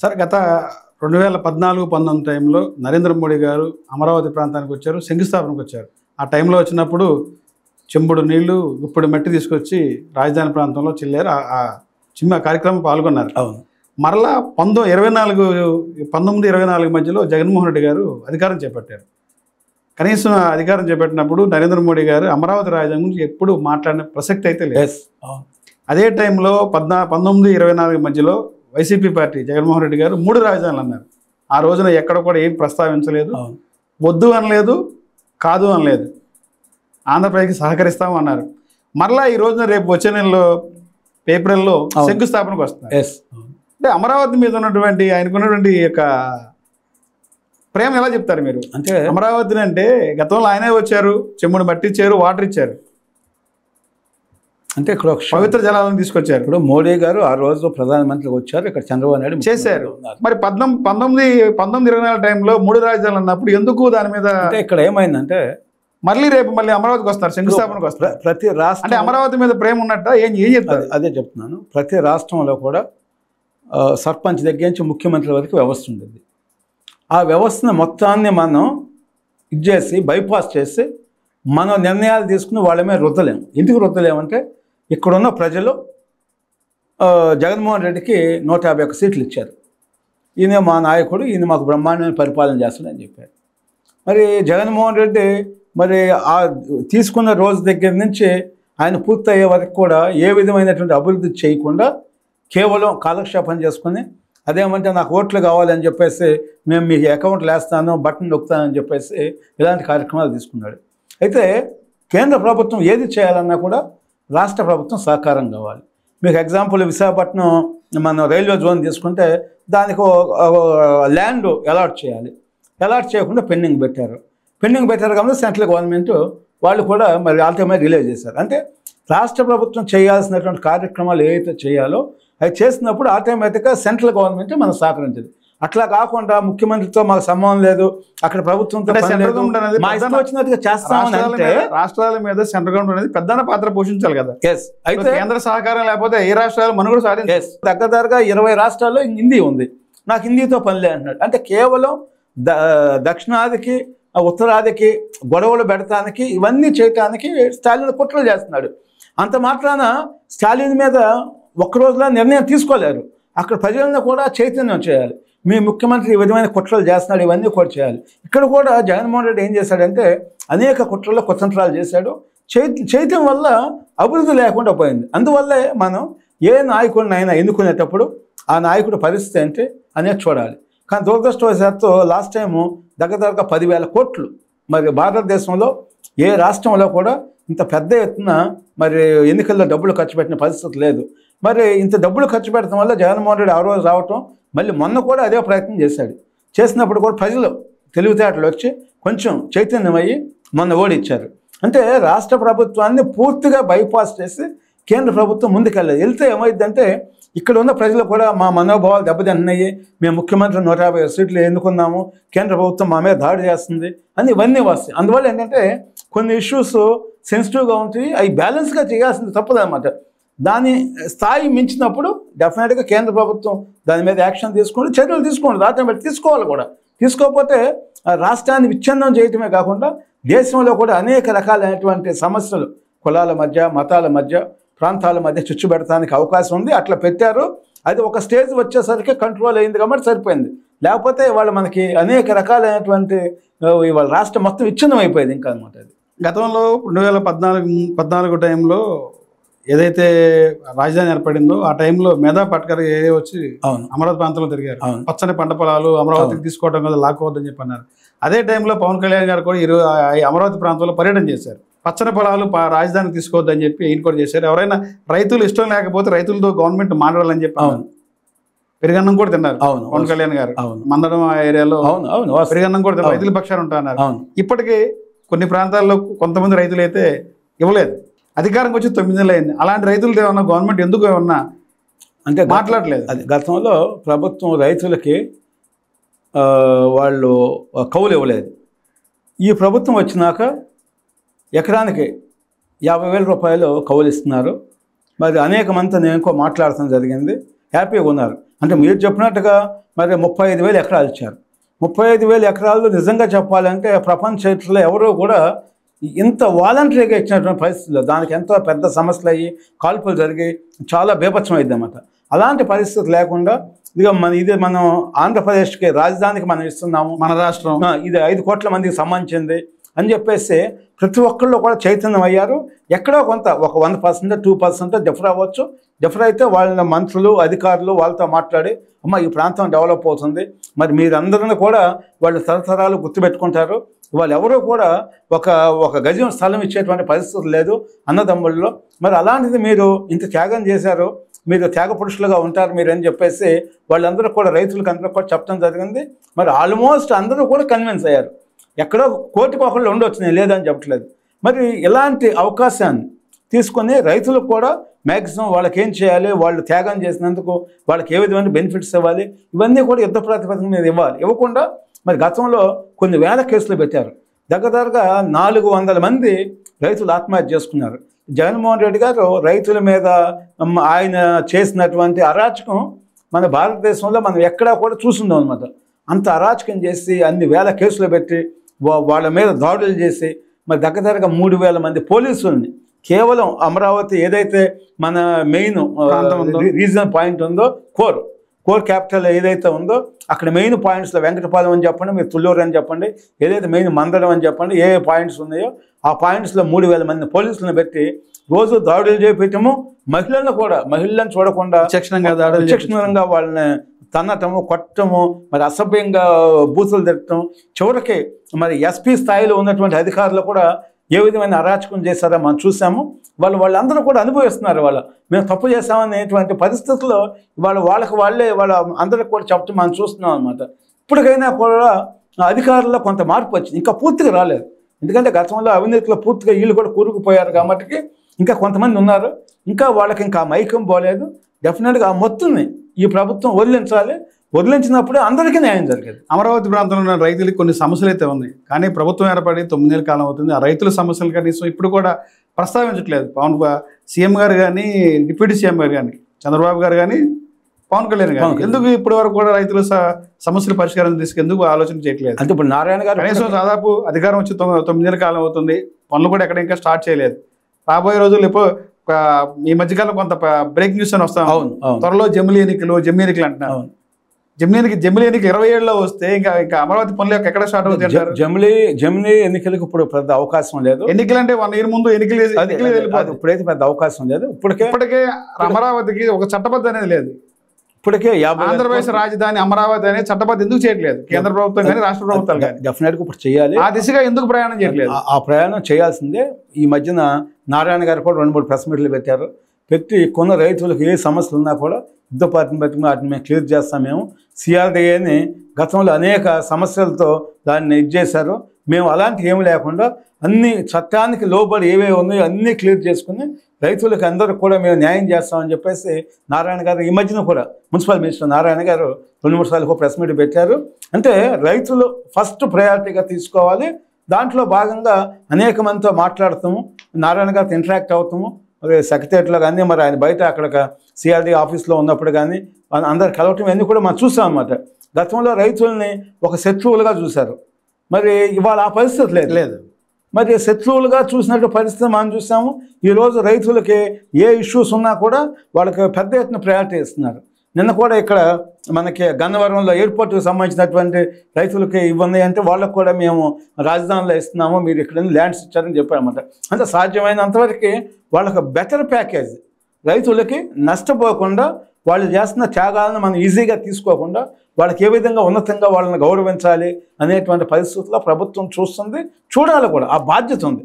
Sir గత 2014-19 టైంలో నరేంద్ర మోడీ గారు అమరావతి ప్రాంతానికి వచ్చారు, శంకుస్థాపనకు వచ్చారు. ఆ టైంలో వచ్చినప్పుడు చెంబుడు నీళ్లు గుప్పుడు మట్టి తీసుకొచ్చి రాజధాని ప్రాంతంలో చిల్లారు. ఆ చిన్న కార్యక్రమం పాల్గొన్నారు. అవును. మరలా 1924 మధ్యలో జగన్మోహన్ రెడ్డి గారు అధికారం చేపట్టారు. కనీసం అధికారం చేపట్టినప్పుడు నరేంద్ర మోడీ గారు అమరావతి రాజధాని గురించి ఎప్పుడు మాట్లాడిన ప్రసక్తి అయితే లేదు. అదే టైంలో 1924 మధ్యలో వైసీపీ పార్టీ జగన్మోహన్ రెడ్డి గారు 3 రాజధానులు అన్నారు. ఆ రోజున ఎక్కడ కూడా ఏం ప్రస్తావించలేదు, వద్దు అనలేదు, కాదు అనలేదు. ఆంధ్రప్రదేశ్కి సహకరిస్తాము అన్నారు. మరలా ఈ రోజున రేపు వచ్చే నెలలో ఏప్రిల్లో శంకుస్థాపనకు వస్తున్నారు. అంటే అమరావతి మీద ఉన్నటువంటి ఆయనకున్నటువంటి యొక్క ప్రేమ ఎలా చెప్తారు మీరు? అంటే అమరావతిని అంటే గతంలో ఆయనే వచ్చారు, చెమ్ముడు మట్టి ఇచ్చారు, వాటర్ ఇచ్చారు, అంటే ఇక్కడ పవిత్ర జలాలను తీసుకొచ్చారు. ఇప్పుడు మోడీ గారు ఆ రోజు ప్రధానమంత్రి వచ్చారు, ఇక్కడ చంద్రబాబు నాయుడు చేశారు. మరి 1924 టైంలో 3 రాజధానులు అన్నప్పుడు ఎందుకు దాని మీద? అంటే ఇక్కడ ఏమైందంటే మళ్ళీ అమరావతికి వస్తారు, శంకుస్థాపనకు వస్తారు. ప్రతి రాష్ట్రం అంటే అమరావతి మీద ప్రేమ ఉన్నట్ట ఏం చెప్తారు? అదే చెప్తున్నాను. ప్రతి రాష్ట్రంలో కూడా సర్పంచ్ దగ్గర నుంచి ముఖ్యమంత్రి వరకు వ్యవస్థ ఉండేది. ఆ వ్యవస్థను మొత్తాన్ని మనం ఇచ్చేసి బైపాస్ చేసి మనం నిర్ణయాలు తీసుకుని వాళ్ళ మీద రుద్దలేము. ఎందుకు రుద్దలేమంటే ఇక్కడున్న ప్రజలు జగన్మోహన్ రెడ్డికి 151 సీట్లు ఇచ్చారు. ఈయన మా నాయకుడు, ఈయన మాకు బ్రహ్మాండమైన పరిపాలన చేస్తాడని చెప్పారు. మరి జగన్మోహన్ రెడ్డి మరి ఆ తీసుకున్న రోజు దగ్గర నుంచి ఆయన పూర్తయ్యే వరకు కూడా ఏ విధమైనటువంటి అభివృద్ధి చేయకుండా కేవలం కాలక్షేపం చేసుకుని అదేమంటే నాకు ఓట్లు కావాలని చెప్పేసి మేము మీకు అకౌంట్లు వేస్తాను, బటన్ నొక్కుతానని చెప్పేసి ఇలాంటి కార్యక్రమాలు తీసుకున్నాడు. అయితే కేంద్ర ప్రభుత్వం ఏది చేయాలన్నా కూడా రాష్ట్ర ప్రభుత్వం సహకారం కావాలి. మీకు ఎగ్జాంపుల్ విశాఖపట్నం మనం రైల్వే జోన్ తీసుకుంటే దానికి ల్యాండ్ అలాట్ చేయాలి. అలాట్ చేయకుండా పెండింగ్ పెట్టారు కాబట్టి సెంట్రల్ గవర్నమెంట్ వాళ్ళు కూడా మరి ఆల్టర్నేట్ రిలీజ్ చేశారు. అంటే రాష్ట్ర ప్రభుత్వం చేయాల్సినటువంటి కార్యక్రమాలు ఏవైతే చేయాలో అవి చేసినప్పుడు ఆటోమేటిక్గా సెంట్రల్ గవర్నమెంట్ మనం సహకరించదు. అట్లా కాకుండా ముఖ్యమంత్రితో మాకు సంబంధం లేదు, అక్కడ ప్రభుత్వంతో వచ్చినట్టుగా చేస్తామని అంటే రాష్ట్రాల మీద సెంట్రల్ గవర్నమెంట్ అనేది ప్రధాన పాత్ర పోషించాలి కదా. అయితే కేంద్ర సహకారం లేకపోతే ఏ రాష్ట్రాలు మనుగడ సాధించారు. దగ్గరగా 20 రాష్ట్రాల్లో హిందీ ఉంది, నాకు హిందీతో పనిలే అంటున్నాడు. అంటే కేవలం దక్షిణాదికి ఉత్తరాదికి గొడవలు పెడతానికి ఇవన్నీ చేయటానికి స్టాలిన్ కుట్రలు చేస్తున్నాడు. అంత మాత్రాన స్టాలిన్ మీద ఒక్కరోజులో నిర్ణయం తీసుకోలేరు. అక్కడ ప్రజలను కూడా చైతన్యం చేయాలి. మీ ముఖ్యమంత్రి ఈ విధమైన కుట్రలు చేస్తున్నాడు, ఇవన్నీ కూడా చేయాలి. ఇక్కడ కూడా జగన్మోహన్ రెడ్డి ఏం చేశాడంటే అనేక కుట్రల్లో కుతంత్రాలు చేశాడు. చైతన్యం వల్ల అభివృద్ధి లేకుండా పోయింది. అందువల్లే మనం ఏ నాయకుడిని అయినా ఎన్నుకునేటప్పుడు ఆ నాయకుడి పరిస్థితి ఏంటి అనేది చూడాలి. కానీ దురదృష్టవశాత్తు లాస్ట్ టైము దగ్గర 10,000 కోట్లు మరి భారతదేశంలో ఏ రాష్ట్రంలో కూడా ఇంత పెద్ద ఎత్తున మరి ఎన్నికల్లో డబ్బులు ఖర్చు పెట్టిన పరిస్థితి లేదు. మరి ఇంత డబ్బులు ఖర్చు పెట్టడం వల్ల జగన్మోహన్ రెడ్డి ఆ రోజు రావటం, మళ్ళీ మొన్న కూడా అదే ప్రయత్నం చేశాడు. చేసినప్పుడు కూడా ప్రజలు తెలివితేటలు వచ్చి కొంచెం చైతన్యమయ్యి మొన్న ఓడిచ్చారు. అంటే రాష్ట్ర ప్రభుత్వాన్ని పూర్తిగా బైపాస్ చేసి కేంద్ర ప్రభుత్వం ముందుకెళ్ళదు. వెళ్తే ఏమైందంటే ఇక్కడ ఉన్న ప్రజలు కూడా మా మనోభావాలు దెబ్బతింటున్నాయి, మేము ముఖ్యమంత్రి 150 సీట్లు ఎన్నుకున్నాము, కేంద్ర ప్రభుత్వం మా మీద దాడి చేస్తుంది అని ఇవన్నీ వస్తాయి. అందువల్ల ఏంటంటే కొన్ని ఇష్యూస్ సెన్సిటివ్గా ఉంటాయి, అవి బ్యాలెన్స్గా చేయాల్సింది తప్పదన్నమాట. దాని స్థాయి మించినప్పుడు డెఫినెట్గా కేంద్ర ప్రభుత్వం దాని మీద యాక్షన్ తీసుకోండి, చర్యలు తీసుకోండి, ఆటోమేటిక్ తీసుకోవాలి కూడా. తీసుకోకపోతే రాష్ట్రాన్ని విచ్ఛిన్నం చేయటమే కాకుండా దేశంలో కూడా అనేక రకాలైనటువంటి సమస్యలు కులాల మధ్య, మతాల మధ్య, ప్రాంతాల మధ్య చిచ్చు పెడతానికి అవకాశం ఉంది. అట్లా పెట్టారు. అది ఒక స్టేజ్ వచ్చేసరికి కంట్రోల్ అయింది కాబట్టి సరిపోయింది. లేకపోతే వాళ్ళు మనకి అనేక రకాలైనటువంటి వాళ్ళ రాష్ట్రం మొత్తం విచ్ఛిన్నం అయిపోయింది ఇంకా అనమాట. అది గతంలో 2014 టైంలో ఏదైతే రాజధాని ఏర్పడిందో ఆ టైంలో మేధా పట్కర్ వచ్చి అమరావతి ప్రాంతంలో తిరిగారు. పచ్చని పంట పొలాలు అమరావతికి తీసుకోవడం కదా, లాక్కోవద్దని చెప్పి అన్నారు. అదే టైంలో పవన్ కళ్యాణ్ గారు కూడా అమరావతి ప్రాంతంలో పర్యటన చేశారు. పచ్చని పొలాలు రాజధానికి తీసుకోవద్దని చెప్పి ఈయన కూడా చేశారు. ఎవరైనా రైతులు ఇష్టం లేకపోతే రైతులతో గవర్నమెంట్ మాట్లాడాలని చెప్పి పెరుగన్నం కూడా తిన్నారు పవన్ కళ్యాణ్ గారు. మందడం ఏరియాలో పెరుగన్నం కూడా తిన్నారు, రైతుల పక్షాలు ఉంటారన్నారు. ఇప్పటికీ కొన్ని ప్రాంతాల్లో కొంతమంది రైతులు అయితే ఇవ్వలేదు. అధికారంకి వచ్చి 9 నెలలు అయింది. అలాంటి రైతులతో ఏమన్నా గవర్నమెంట్ ఎందుకు ఏమన్నా అంటే మాట్లాడలేదు? అది గతంలో ప్రభుత్వం రైతులకి వాళ్ళు కౌలు ఇవ్వలేదు. ఈ ప్రభుత్వం వచ్చినాక ఎకరానికి 50,000 రూపాయలు కౌలు ఇస్తున్నారు. మరి అనేక మంది నేను ఇంకో మాట్లాడటం జరిగింది, హ్యాపీగా ఉన్నారు. అంటే మీరు చెప్పినట్టుగా మరి 35,000 ఎకరాలు ఇచ్చారు. 35,000 ఎకరాలు నిజంగా చెప్పాలంటే ప్రపంచ చరిత్రలో ఎవరో కూడా ఇంత వాలంటరీగా ఇచ్చినటువంటి పరిస్థితుల్లో దానికి ఎంతో పెద్ద సమస్యలు అయ్యి కాల్పులు జరిగి చాలా బీభత్సం అయింది అన్నమాట. అలాంటి పరిస్థితి లేకుండా ఇది మనం ఆంధ్రప్రదేశ్కి రాజధానికి మనం ఇస్తున్నాము, మన రాష్ట్రం ఇది 5 కోట్ల మందికి సంబంధించింది అని చెప్పేసి ప్రతి ఒక్కళ్ళు కూడా చైతన్యం అయ్యారు. ఎక్కడో కొంత ఒక 1% 2% డిఫర్ అవ్వచ్చు. డిఫర్ అయితే వాళ్ళ మంత్రులు అధికారులు వాళ్ళతో మాట్లాడి అమ్మ ఈ ప్రాంతం డెవలప్ అవుతుంది, మరి మీరందరూ కూడా వాళ్ళు తరతరాలు గుర్తుపెట్టుకుంటారు, వాళ్ళు ఎవరూ కూడా ఒక గజం స్థలం ఇచ్చేటువంటి పరిస్థితి లేదు అన్నదమ్ముల్లో, మరి అలాంటిది మీరు ఇంత త్యాగం చేశారు, మీరు త్యాగ పురుషులుగా ఉంటారు మీరు అని చెప్పేసి వాళ్ళందరూ కూడా రైతులకు అందరూ కూడా చెప్పడం జరిగింది. మరి ఆల్మోస్ట్ అందరూ కూడా కన్విన్స్ అయ్యారు. ఎక్కడో కోటికి ఒకళ్ళు ఉండొచ్చు, నేను లేదని చెప్పట్లేదు. మరి ఇలాంటి అవకాశాన్ని తీసుకొని రైతులకు కూడా మ్యాక్సిమం వాళ్ళకి ఏం చేయాలి, వాళ్ళు త్యాగం చేసినందుకు వాళ్ళకి ఏ విధమైన బెనిఫిట్స్ ఇవ్వాలి, ఇవన్నీ కూడా యుద్ధ ప్రాతిపదిక మీద ఇవ్వాలి. ఇవ్వకుండా మరి గతంలో కొన్ని వేల కేసులు పెట్టారు. దగ్గరగా 400 మంది రైతులు ఆత్మహత్య చేసుకున్నారు. జగన్మోహన్ రెడ్డి గారు రైతుల మీద ఆయన చేసినటువంటి అరాచకం మన భారతదేశంలో మనం ఎక్కడా కూడా చూస్తుందాం అనమాట. అంత అరాచకం చేసి అన్ని వేల కేసులు పెట్టి వాళ్ళ మీద దాడులు చేసి మరి దగ్గరగా 3,000 మంది పోలీసుల్ని కేవలం అమరావతి ఏదైతే మన మెయిన్ రీజనల్ పాయింట్ ఉందో, కోర్ క్యాపిటల్ ఏదైతే ఉందో అక్కడ మెయిన్ పాయింట్స్లో వెంకటపాలెం అని చెప్పండి, మీరు తుళ్ళూరు అని చెప్పండి, ఏదైతే మెయిన్ మందడం అని చెప్పండి, ఏ పాయింట్స్ ఉన్నాయో ఆ పాయింట్స్లో 3,000 మంది పోలీసులను పెట్టి రోజు దాడులు చేపించము. మహిళలను చూడకుండా విచక్షణంగా వాళ్ళని తన్నటము, కొట్టము, మరి అసభ్యంగా బూతులు తిట్టడం, చివరికి మరి ఎస్పీ స్థాయిలో ఉన్నటువంటి అధికారులు కూడా ఏ విధమైన అరాచకం చేశారో మనం చూసాము. వాళ్ళందరూ కూడా అనుభవిస్తున్నారు. మేము తప్పు చేసామనేటువంటి పరిస్థితుల్లో వాళ్ళే అందరికి కూడా చెప్తూ మనం చూస్తున్నాం అనమాట. ఇప్పటికైనా కూడా అధికారుల్లో కొంత మార్పు వచ్చింది, ఇంకా పూర్తిగా రాలేదు. ఎందుకంటే గతంలో అవినీతిలో పూర్తిగా వీళ్ళు కూడా కూరుకుపోయారు కాబట్టి ఇంకా కొంతమంది ఉన్నారు, ఇంకా వాళ్ళకి ఇంకా మైకం పోలేదు. డెఫినెట్గా ఆ మొత్తాన్ని ఈ ప్రభుత్వం వదిలించినప్పుడే అందరికీ న్యాయం జరిగేది. అమరావతి ప్రాంతంలో ఉన్న రైతులకు కొన్ని సమస్యలు అయితే ఉన్నాయి, కానీ ప్రభుత్వం ఏర్పడి 9 నెలల కాలం అవుతుంది. ఆ రైతుల సమస్యలు కనీసం ఇప్పుడు కూడా ప్రస్తావించట్లేదు. సీఎం గారు కానీ, డిప్యూటీ సీఎం గారు కానీ, చంద్రబాబు గారు కానీ, పవన్ కళ్యాణ్ గారు ఎందుకు ఇప్పటి వరకు కూడా రైతుల సమస్యల పరిష్కారం తీసుకెందుకు ఆలోచన చేయట్లేదు? అంటే ఇప్పుడు నారాయణ గారు కనీసం దాదాపు అధికారం వచ్చి 9 నెలల కాలం అవుతుంది, పనులు కూడా ఎక్కడ ఇంకా స్టార్ట్ చేయలేదు. రాబోయే రోజులు ఈ మధ్యకాలం కొంత బ్రేక్ న్యూస్ అని వస్తాం. త్వరలో జమిలీ ఎన్నికలు అంటున్నారు. జమిలీ ఎన్నిక 27లో వస్తే ఇంకా అమరావతి పనులు ఎక్కడ స్టార్ట్ అవుతాయి? జమిలీ ఎన్నికలకు ఇప్పుడు పెద్ద అవకాశం లేదు. ఎన్నికలు అంటే 1 year ముందు ఎన్నికలు ఇప్పుడైతే పెద్ద అవకాశం లేదు. ఇప్పటికే అమరావతికి ఒక చట్టబద్ధ అనేది లేదు. ఇప్పటికే ఆంధ్రప్రదేశ్ రాజధాని అమరావతి అనేది చట్టబద్ధ ఎందుకు చేయట్లేదు కేంద్ర ప్రభుత్వం కానీ రాష్ట్ర ప్రభుత్వాలు కానీ? డెఫినెట్గా ఇప్పుడు చేయాలి. ఆ దిశగా ఎందుకు ప్రయాణం చేయట్లేదు? ఆ ప్రయాణం చేయాల్సిందే. ఈ మధ్యన నారాయణ గారు కూడా 2-3 ప్రెస్ మీట్లు పెట్టి కొన్న రైతులకు ఏ సమస్యలు ఉన్నా కూడా యుద్ధ పార్టీని బట్టి వాటిని మేము క్లియర్ చేస్తాం. మేము సిఆర్డీఏని గతంలో అనేక సమస్యలతో దాన్ని చేశారు. మేము అలాంటివి ఏమి లేకుండా అన్ని చట్టానికి లోబడి ఏవేవి ఉన్నాయో అన్నీ క్లియర్ చేసుకుని రైతులకు అందరూ కూడా మేము న్యాయం చేస్తామని చెప్పేసి నారాయణ గారు ఈ మధ్యన కూడా మున్సిపల్ మినిస్టర్ నారాయణ గారు 2-3 సార్లు ప్రెస్ మీట్ పెట్టారు. అంటే రైతులు ఫస్ట్ ప్రయారిటీగా తీసుకోవాలి. దాంట్లో భాగంగా అనేక మందితో మాట్లాడుతాము, నారాయణ గారితో ఇంటరాక్ట్ అవుతాము. మరి సెక్రటరీలో కానీ మరి ఆయన బయట అక్కడ సిఆర్డీ ఆఫీస్లో ఉన్నప్పుడు కానీ అందరు కలవటం ఇవన్నీ కూడా మనం చూసాం అన్నమాట. గతంలో రైతుల్ని ఒక శత్రువులుగా చూశారు, మరి ఇవాళ ఆ పరిస్థితి లేదు. మరి శత్రువులుగా చూసినట్టు పరిస్థితి మనం చూసాము. ఈరోజు రైతులకి ఏ ఇష్యూస్ ఉన్నా కూడా వాళ్ళకి పెద్ద ఎత్తున ప్రయారిటీ ఇస్తున్నారు. నిన్న కూడా ఇక్కడ మనకి గన్నవరంలో ఎయిర్పోర్ట్కి సంబంధించినటువంటి రైతులకి ఇవ్వండి అంటే వాళ్ళకు కూడా మేము రాజధానిలో ఇస్తున్నాము, మీరు ఇక్కడ ల్యాండ్స్ ఇచ్చారని చెప్పారన్నమాట. అంటే సాధ్యమైనంతవరకు వాళ్ళకి బెటర్ ప్యాకేజ్ రైతులకి నష్టపోకుండా వాళ్ళు చేస్తున్న త్యాగాలను మనం ఈజీగా తీసుకోకుండా వాళ్ళకి ఏ విధంగా ఉన్నతంగా వాళ్ళని గౌరవించాలి అనేటువంటి పరిస్థితుల్లో ప్రభుత్వం చూస్తుంది, చూడాలి కూడా. ఆ బాధ్యత ఉంది.